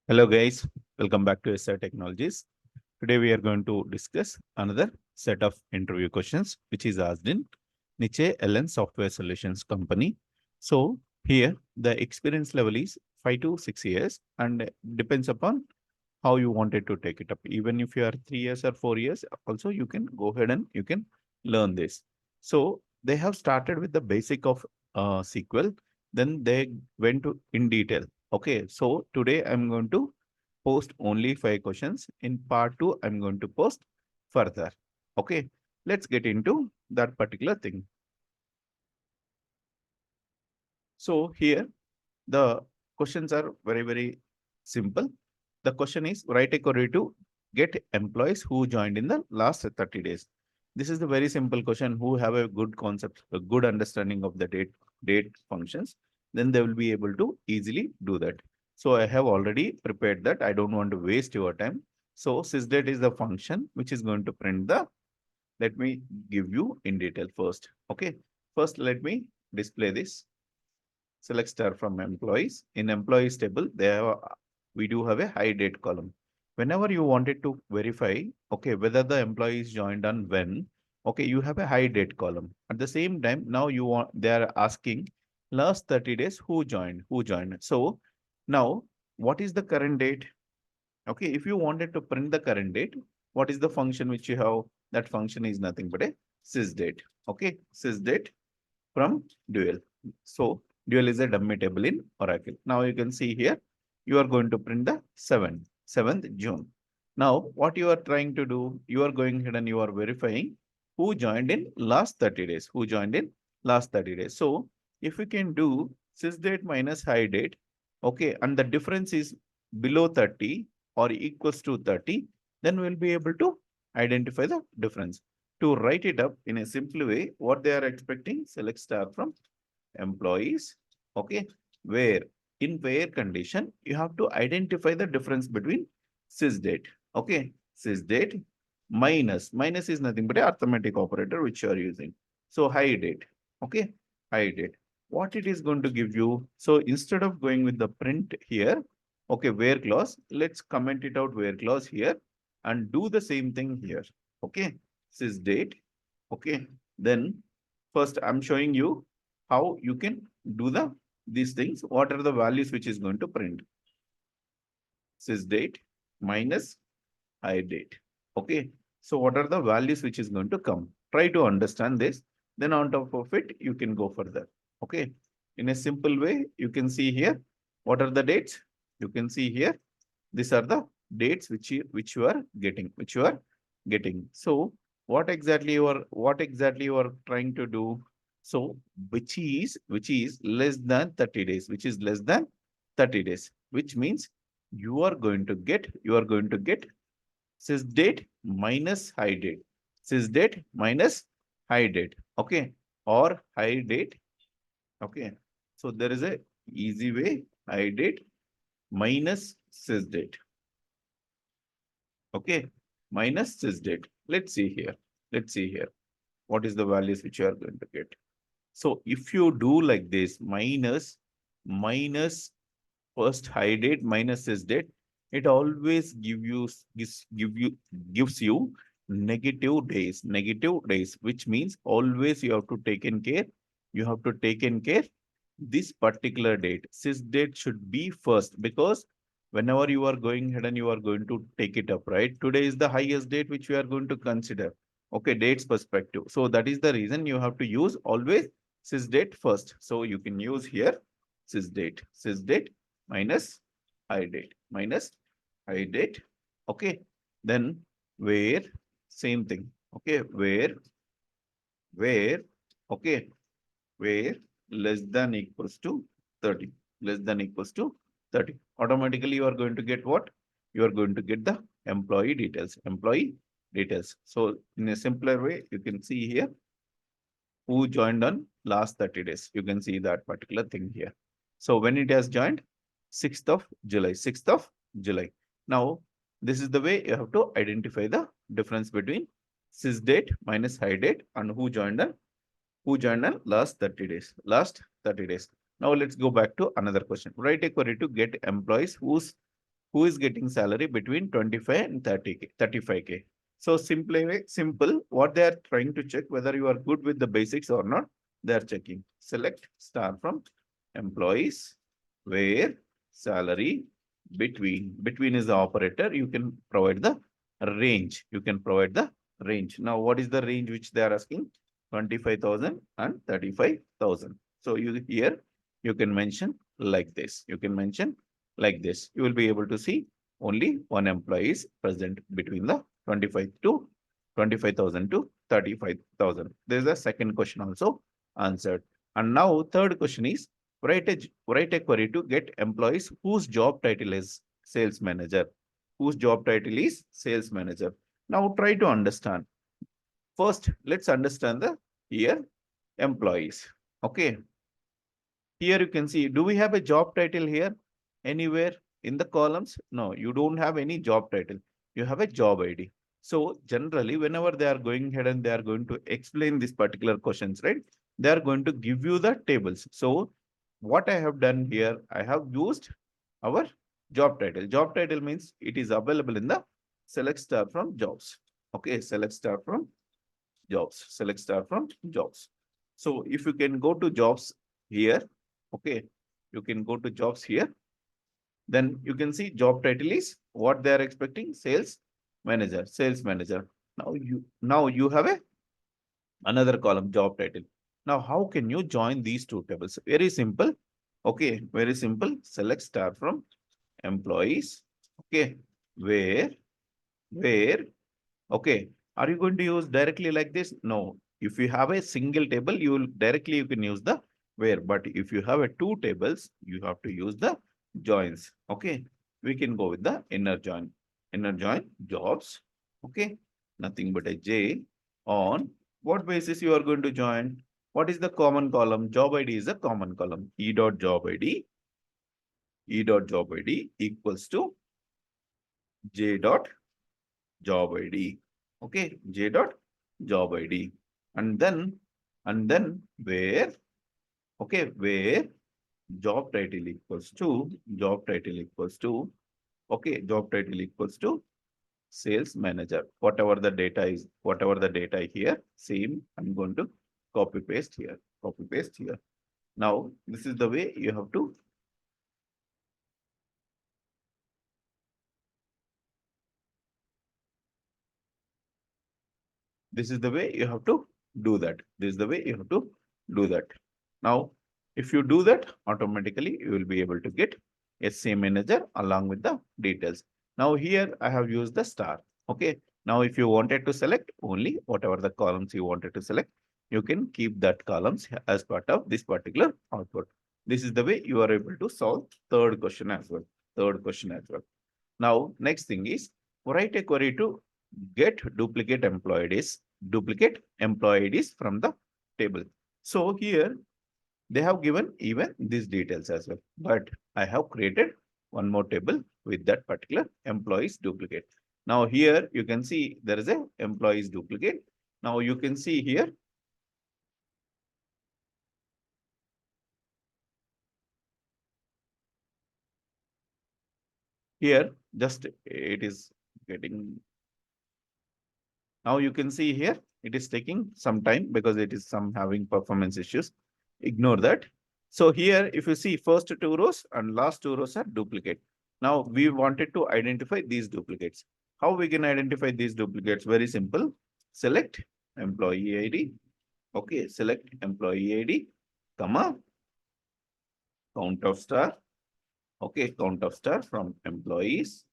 Hello guys, welcome back to SR Technologies. Today we are going to discuss another set of interview questions which is asked in Niche LN Software Solutions Company. So here the experience level is 5 to 6 years and depends upon how you wanted to take it up. Even if you are 3 years or 4 years, also you can go ahead and you can learn this. So they have started with the basic of SQL, then they went to in detail. Okay, so today I'm going to post only 5 questions. In part 2, I'm going to post further. Okay, let's get into that particular thing. So here the questions are very simple. The question is write a query to get employees who joined in the last 30 days. This is the very simple question. Who have a good concept, a good understanding of the date functions, then they will be able to easily do that. So I have already prepared that. I don't want to waste your time. So sysdate is the function which is going to print the. Let me give you in detail first. Okay. First, let me display this. Select star from employees. In employees table, we do have a high date column. Whenever you wanted to verify, okay, whether the employees joined on when, okay, you have a high date column. At the same time, now they are asking last 30 days who joined. So now what is the current date? Okay, if you wanted to print the current date, what is the function which you have? That function is nothing but a sysdate. Okay, sysdate from dual. So dual is a dummy table in Oracle. Now you can see here, you are going to print the 7th June. Now what you are trying to do, you are going ahead and you are verifying who joined in last 30 days, who joined in last 30 days. So if we can do sysdate minus high date, okay, and the difference is below 30 or equals to 30, then we'll be able to identify the difference. To write it up in a simple way, what they are expecting, select star from employees. Okay, where in where condition, you have to identify the difference between sysdate. Okay, sysdate minus is nothing but a arithmetic operator which you are using. So high date. Okay, high date. What it is going to give you? So instead of going with the print here, okay, where clause, let's comment it out where clause here and do the same thing here. Okay, sysdate. Okay, then first I'm showing you how you can do these things. What are the values which is going to print? Sysdate minus high date. Okay, so what are the values which is going to come? Try to understand this. Then on top of it, you can go further. Okay, in a simple way, you can see here. What are the dates? You can see here. These are the dates which you are getting. So what exactly you are trying to do? So which is less than 30 days, which is less than 30 days, which means you are going to get sysdate minus high date. Sysdate minus high date. Okay. Or high date. Okay. So there is a easy way, high date minus sysdate. Okay, minus sysdate. Let's see here. Let's see here. What is the values which you are going to get? So if you do like this, minus first high date minus sysdate, it always gives you negative days, which means always you have to take in care. You have to take in care this particular date. Sysdate should be first because whenever you are going ahead and you are going to take it up, right? Today is the highest date which we are going to consider. Okay, dates perspective. So that is the reason you have to use always sysdate first. So you can use here sysdate minus high date. Okay, then where same thing. Okay, where okay, where less than equals to 30, less than equals to 30. Automatically, you are going to get what? You are going to get the employee details. So in a simpler way, you can see here who joined on last 30 days. You can see that particular thing here. So when it has joined, 6th of July, 6th of July. Now, this is the way you have to identify the difference between sysdate minus high date and who joined on last 30 days. Last 30 days. Now let's go back to another question. Write a query to get employees whose who is getting salary between 25 and 30K, 35K. So simple, what they are trying to check whether you are good with the basics or not. They are checking. Select star from employees where salary between is the operator. You can provide the range. You can provide the range. Now, what is the range which they are asking? 25,000 and 35,000. So you can mention like this. You can mention like this. You will be able to see only one employee is present between the 25,000 to 35,000. There is a second question also answered. And now third question is write a query to get employees whose job title is sales manager. Whose job title is sales manager. Now try to understand. First, let's understand the here employees. Okay. Here you can see, do we have a job title here anywhere in the columns? No, you don't have any job title. You have a job ID. So generally, whenever they are going ahead and they are going to explain these particular questions, right? They are going to give you the tables. So what I have done here, I have used our job title. Job title means it is available in the select star from jobs. Okay, select star from jobs. Select star from jobs. So if you can go to jobs here, okay, you can go to jobs here. Then you can see job title is what they are expecting, sales manager, sales manager. Now you have a another column, job title. Now, how can you join these two tables? Very simple. Okay, very simple. Select star from employees. Okay, where, okay. Are you going to use directly like this? No. If you have a single table, you can use the where. But if you have a two tables, you have to use the joins. Okay. We can go with the inner join. Inner join jobs. Okay. Nothing but a J on what basis you are going to join. What is the common column? Job ID is a common column. E dot job ID. E dot job ID equals to J dot job ID. Okay, J dot job ID. And then where, okay, where job title equals to, okay, job title equals to sales manager. Whatever the data is, whatever the data here, same, I'm going to copy paste here, copy paste here. Now, this is the way you have to This is the way you have to do that. This is the way you have to do that. Now, if you do that, automatically you will be able to get SC manager along with the details. Now here I have used the star. Okay. Now, if you wanted to select only whatever the columns you wanted to select, you can keep that columns as part of this particular output. This is the way you are able to solve third question as well. Third question as well. Now, next thing is write a query to get duplicate employee IDs from the table. So here they have given even these details as well, but I have created one more table with that particular employees duplicate. Now here you can see there is a employees duplicate. Now you can see here just it is getting. Now you can see here, it is taking some time because it is some having performance issues. Ignore that. So here, if you see first two rows and last two rows are duplicate. Now we wanted to identify these duplicates. How we can identify these duplicates? Very simple. Select employee ID. Okay, select employee ID, comma, count of star. Okay, count of star from employees.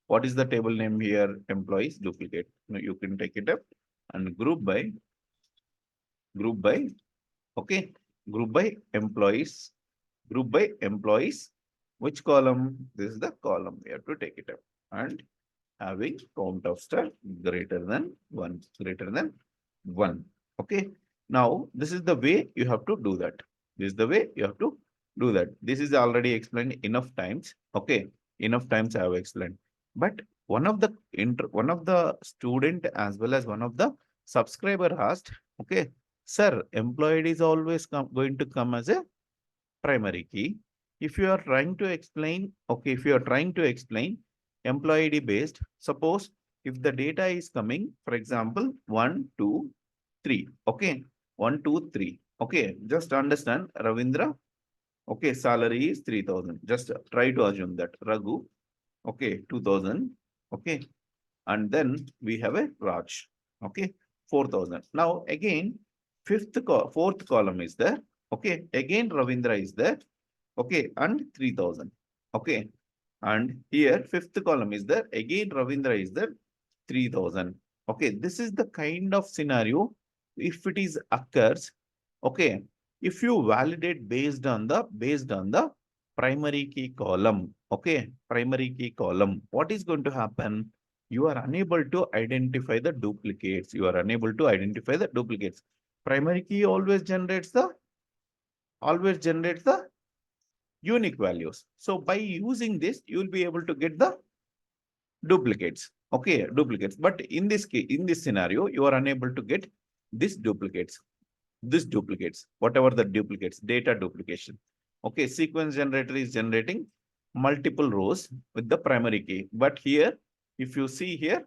What is the table name here? Employees duplicate. Now you can take it up and group by, okay, group by employees, Which column? This is the column. We have to take it up and having count of star greater than one. Okay. Now, this is the way you have to do that. This is the way you have to do that. This is already explained enough times. Okay. Enough times I have explained. But one of the student as well as one of the subscriber asked, okay, sir, employee is always going to come as a primary key. If you are trying to explain, okay, if you are trying to explain employee ID based, suppose if the data is coming, for example, 1, 2, 3, okay, 1, 2, 3, okay, just understand Ravindra, okay, salary is 3,000. Just try to assume that Raghu, okay, 2,000, okay, and then we have a Raj, okay, 4,000. Now again, fourth column is there, okay, again Ravindra is there, okay, and 3,000, okay, and here fifth column is there, again Ravindra is there, 3,000, okay. This is the kind of scenario if it is occurs, okay, if you validate based on the primary key column, okay, primary key column, what is going to happen? You are unable to identify the duplicates. You are unable to identify the duplicates. Primary key always generates the unique values. So by using this, you will be able to get the duplicates. Okay, duplicates. But in this case, in this scenario, you are unable to get these duplicates. This duplicates, whatever the duplicates, data duplication. Okay, sequence generator is generating multiple rows with the primary key. But here, if you see here,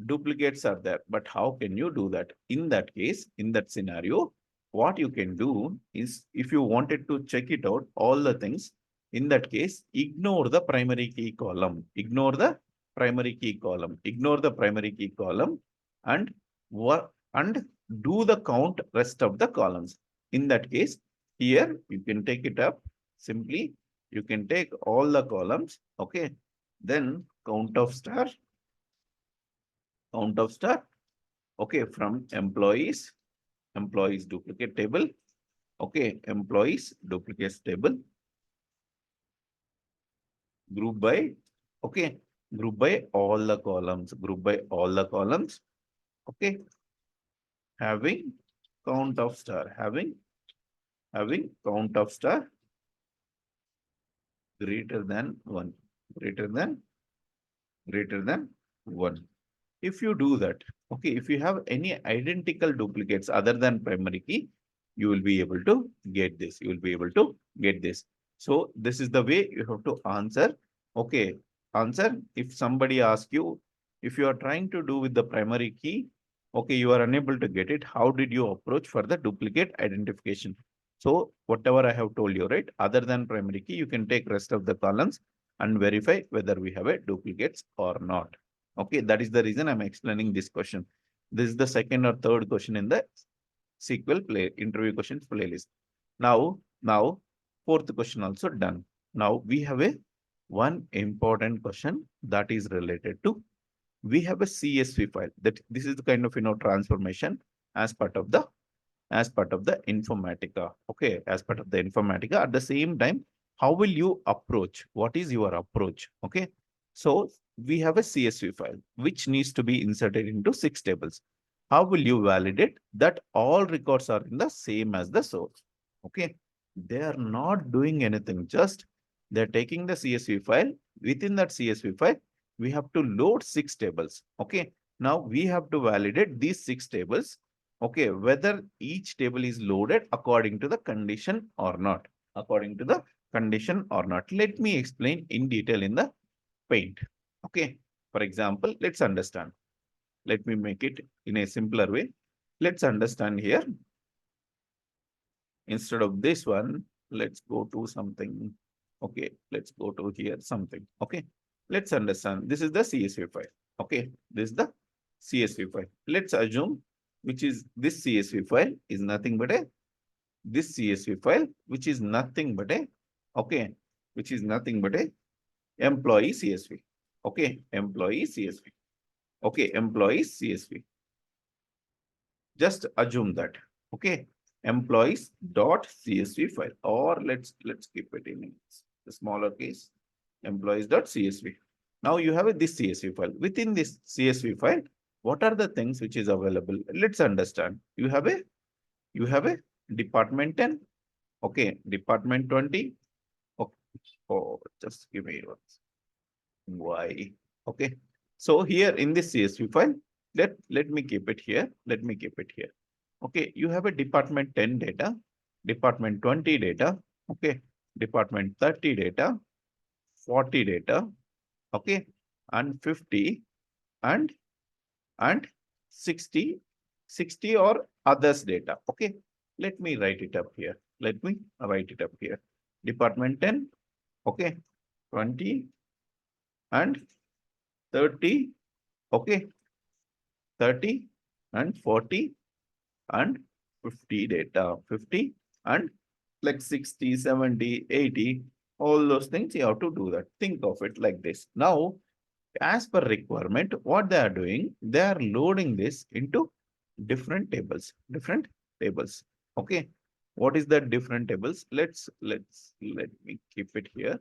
duplicates are there. But how can you do that? In that case, in that scenario, what you can do is if you wanted to check it out, all the things, in that case, ignore the primary key column, ignore the primary key column, ignore the primary key column and work and do the count rest of the columns. In that case, here you can take it up simply. You can take all the columns, okay, then count of star, okay, from employees duplicate table, okay, employees duplicate table, group by, okay, group by all the columns, group by all the columns, okay, having count of star, having count of star greater than 1, greater than 1. If you do that, okay, if you have any identical duplicates other than primary key, you will be able to get this. You will be able to get this. So this is the way you have to answer. Okay, answer. If somebody asks you, if you are trying to do with the primary key, okay, you are unable to get it. How did you approach for the duplicate identification? So whatever I have told you, right? Other than primary key, you can take rest of the columns and verify whether we have a duplicates or not. Okay, that is the reason I'm explaining this question. This is the second or third question in the SQL play interview questions playlist. Now, fourth question also done. Now we have a one important question that is related to, we have a CSV file that this is the kind of transformation as part of the Informatica. Okay, as part of the Informatica. At the same time, how will you approach? What is your approach? Okay, so we have a CSV file which needs to be inserted into 6 tables. How will you validate that all records are in the same as the source? Okay, they are not doing anything, just they're taking the CSV file. Within that CSV file, we have to load 6 tables. Okay, now we have to validate these 6 tables, okay, whether each table is loaded according to the condition or not. According to the condition or not. Let me explain in detail in the paint. Okay. For example, let's understand. Let me make it in a simpler way. Let's understand here. Instead of this one, let's go to something. Okay. Let's go to here something. Okay. Let's understand. This is the CSV file. Okay. This is the CSV file. Let's assume which is this CSV file is nothing but a this CSV file, which is nothing but a, okay, which is nothing but a employee CSV. Okay, employee CSV. Okay, employee CSV. Just assume that. Okay, employees dot CSV file, or let's keep it in a smaller case. Employees dot CSV. Now you have this CSV file. Within this CSV file, what are the things which is available? Let's understand. You have a department 10. Okay, department 20. Okay. Oh, just give me one. Why? Okay. So here in this CSV file, let me keep it here. Let me keep it here. Okay, you have a department 10 data, department 20 data. Okay, department 30 data, 40 data, okay, and 50 and 60, 60 or others data. Okay, let me write it up here. Let me write it up here. Department 10, okay, 20 and 30, okay, 30 and 40 and 50 data, 50 and like 60, 70, 80, all those things you have to do that. Think of it like this. Now, as per requirement, what they are doing, they are loading this into different tables, different tables. Okay. What is that different tables? Let me keep it here.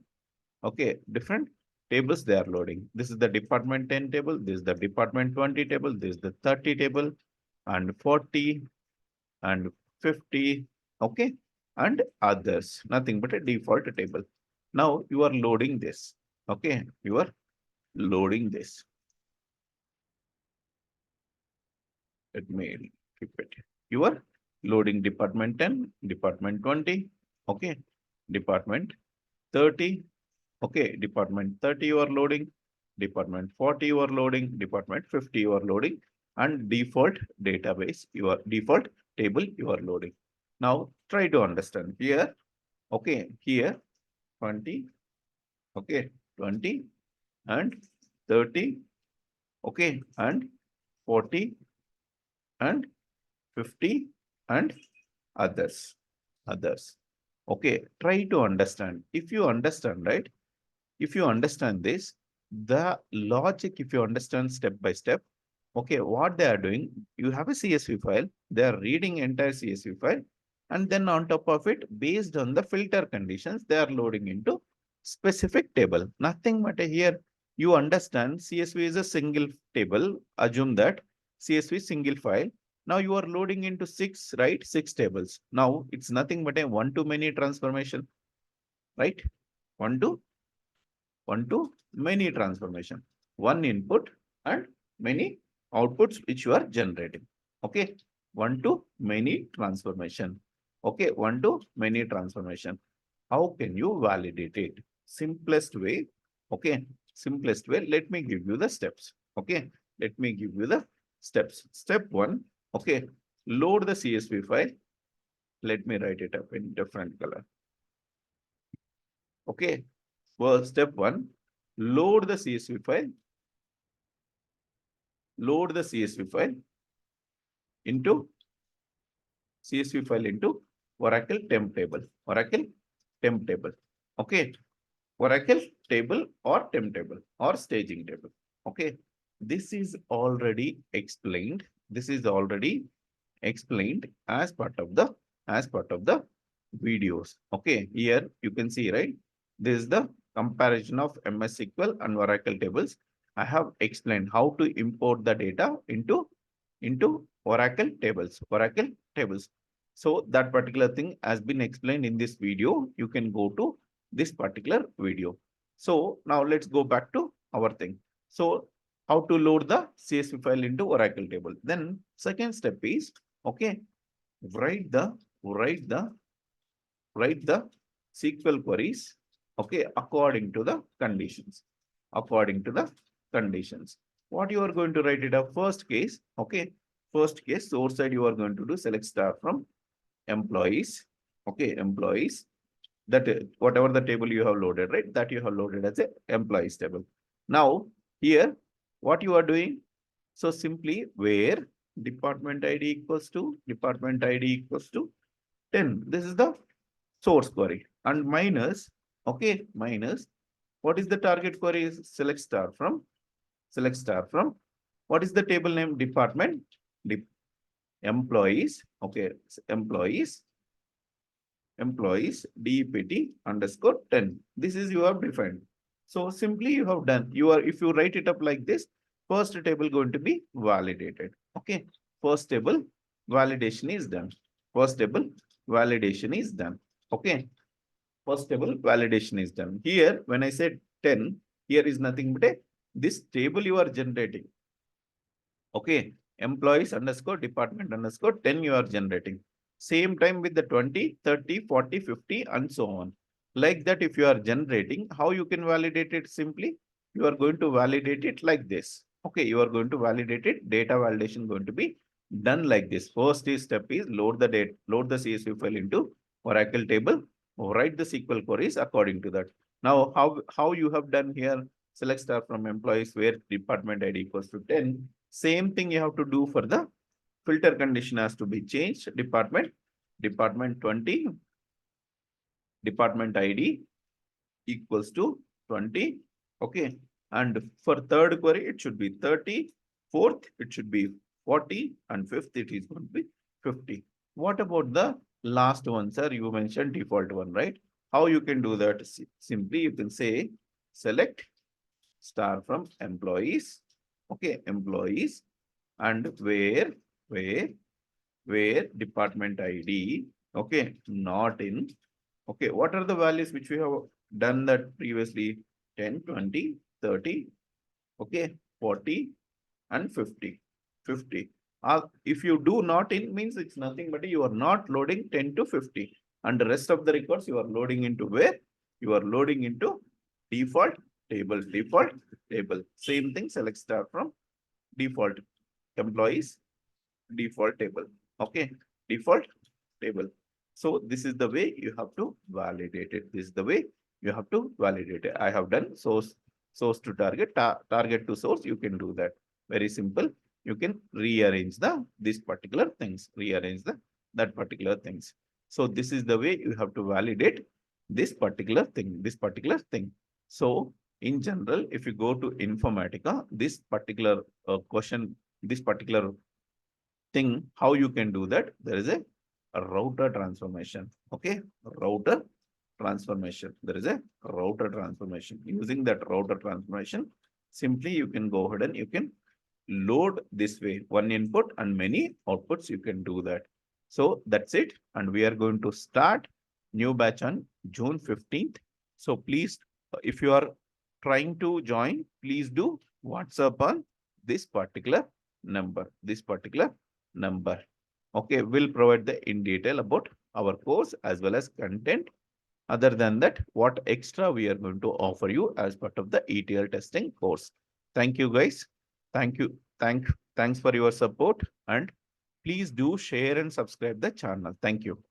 Okay, different tables they are loading. This is the department 10 table, this is the department 20 table, this is the 30 table, and 40 and 50, okay, and others. Nothing but a default table. Now you are loading this. Okay, you are loading this. Let me keep it. You are loading department 10, department 20, okay, department 30, okay, department 30 you are loading, department 40 you are loading, department 50 you are loading, and default database, your default table you are loading. Now try to understand here, okay, here 20, okay, 20 and 30, okay, and 40 and 50 and others, others. Okay, try to understand. If you understand, right? If you understand this, the logic, if you understand step by step, okay, what they are doing, you have a CSV file, they are reading entire CSV file, and then on top of it, based on the filter conditions, they are loading into specific table. Nothing but here, you understand CSV is a single table, assume that CSV single file. Now you are loading into six, right? Six tables. Now it's nothing but a one-to-many transformation, right? One-to-many transformation. One input and many outputs which you are generating. Okay. One-to-many transformation. Okay. One-to-many transformation. How can you validate it? Simplest way. Okay. Simplest way. Let me give you the steps. Okay. Let me give you the steps. Step one. Okay. Load the CSV file. Let me write it up in different color. Okay. Well, step one, load the CSV file. Load the CSV file into CSV file into Oracle temp table. Oracle temp table. Okay. Oracle table or temp table or staging table. Okay. This is already explained. This is already explained as part of the videos. Okay, here you can see, right? This is the comparison of MS SQL and Oracle tables. I have explained how to import the data into Oracle tables. Oracle tables. So that particular thing has been explained in this video. You can go to this particular video. So now let's go back to our thing. So how to load the CSV file into Oracle table. Then second step is, okay, write the SQL queries, okay, according to the conditions. According to the conditions. What you are going to write it up? First case, okay. First case, source side you are going to do select star from employees, okay, employees. That whatever the table you have loaded, right? That you have loaded as a employees table. Now here, what you are doing? So simply where department ID equals to 10. This is the source query and minus, okay, minus what is the target query is select star from what is the table name department employees, okay, employees DPT underscore 10. This is you have defined. So simply you have done, you are, if you write it up like this, first table going to be validated. Okay, first table validation is done. First table validation is done. Okay, first table validation is done. Here, when I said 10, here is nothing but a this table you are generating. Okay, employees underscore department underscore 10 you are generating. Same time with the 20, 30, 40, 50 and so on. Like that, if you are generating, how you can validate it? Simply, you are going to validate it like this. Okay, you are going to validate it. Data validation going to be done like this. First is step is load the data, load the CSV file into Oracle table, write the SQL queries according to that. Now, how you have done here? Select star from employees where department ID equals to 10. Same thing you have to do for the filter condition has to be changed. Department 20, department ID equals to 20. Okay. And for third query, it should be 30. Fourth, it should be 40. And fifth, it is going to be 50. What about the last one, sir? You mentioned default one, right? How you can do that? Simply, you can say select star from employees. Okay, employees, and where where department ID, okay, not in. Okay, what are the values which we have done that previously? 10, 20, 30, okay, 40 and 50. 50. If you do not in, means it's nothing but you are not loading 10 to 50. And the rest of the records you are loading into where? You are loading into default default table. Same thing, select star from default employees, default table. Okay, default table. So this is the way you have to validate it. This is the way you have to validate it. I have done source to target, target to source. You can do that. Very simple. You can rearrange the these particular things, rearrange the that particular things. So this is the way you have to validate this particular thing, this particular thing. So in general, if you go to Informatica, this particular question, this particular thing, how you can do that? There is a router transformation. Okay, router transformation. There is a router transformation. Using that router transformation, simply you can go ahead and you can load this way, one input and many outputs. You can do that. So that's it. And we are going to start new batch on June 15th. So please, if you are trying to join, please do WhatsApp on this particular number. Okay, we'll provide the in detail about our course as well as content. Other than that, what extra we are going to offer you as part of the ETL testing course. Thank you, guys. Thank you. Thanks for your support, and please do share and subscribe the channel. Thank you.